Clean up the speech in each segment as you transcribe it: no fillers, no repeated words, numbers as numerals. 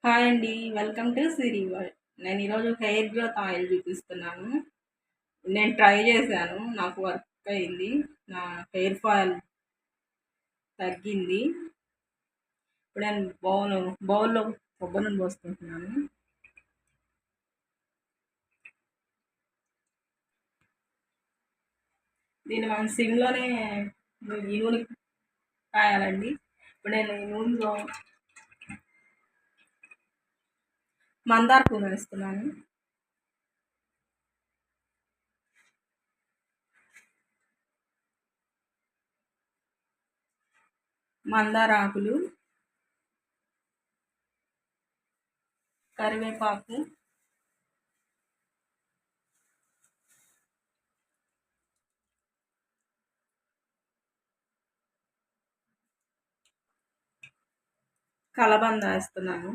Hi అండి. Welcome to Siri world. నేను ఈరోజు హెయిర్ గ్రోత్ ఆయిల్ చూపిస్తున్నాను. నేను ట్రై చేశాను. నాకు వర్క్ అయింది. నా హెయిర్ ఫాల్ తగ్గింది. ఇప్పుడు నేను బౌల్‌లో కొబ్బరి నూనె పోసుకుంటున్నాను. దీన్ని మనం సిమ్‌లోనే ఈ నూనె కాయాలండి. ఇప్పుడు నేను ఈ నూనెలో మందార పువ్వు వేస్తున్నాను. మందార ఆకులు, కరివేపాకు, కలబంద వేస్తున్నాను.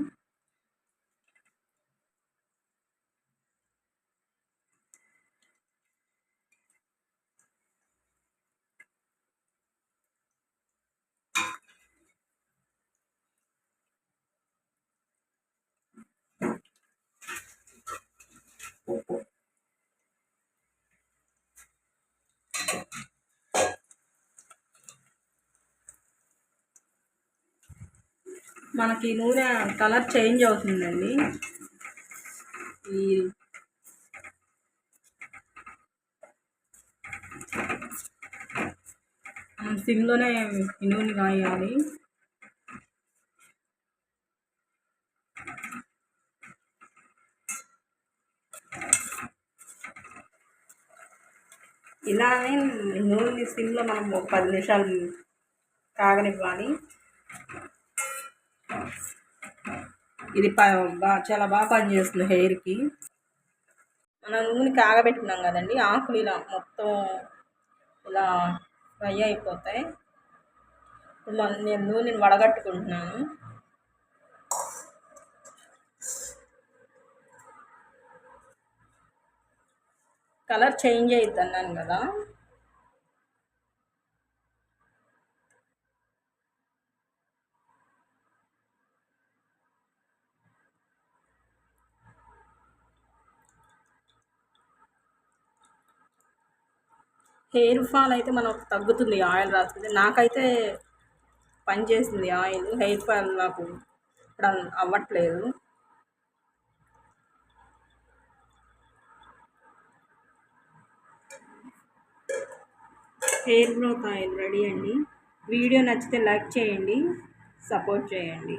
మనకి నూనె కలర్ చేంజ్ అవుతుందండి. ఈ సిమ్‌లోనే ఈ నూనె కాయాలి. ఇలానే నూనె సిమ్‌లో మనం ఒక 10 నిమిషాలు కాగనివ్వాలి. ఇది చాలా బాగా పనిచేస్తుంది హెయిర్కి. మనం నూనె కాగబెట్టినాం కదండి, ఆకులు ఇలా మొత్తం ఇలా ఫ్రై అయిపోతాయి. ఇప్పుడు నేను నూనెని వడగట్టుకుంటున్నాను. కలర్ చేంజ్ అవుతుంది అన్నాను కదా. హెయిర్ ఫాల్ అయితే మనకు తగ్గుతుంది ఆయిల్ రాసుకుంటే. నాకైతే పనిచేసింది ఆయిల్. హెయిర్ ఫాల్ నాకు ఇప్పుడు అవ్వట్లేదు. హెయిర్ గ్రోత్ ఆయిల్ రెడీ అండి. వీడియో నచ్చితే లైక్ చేయండి, సపోర్ట్ చేయండి.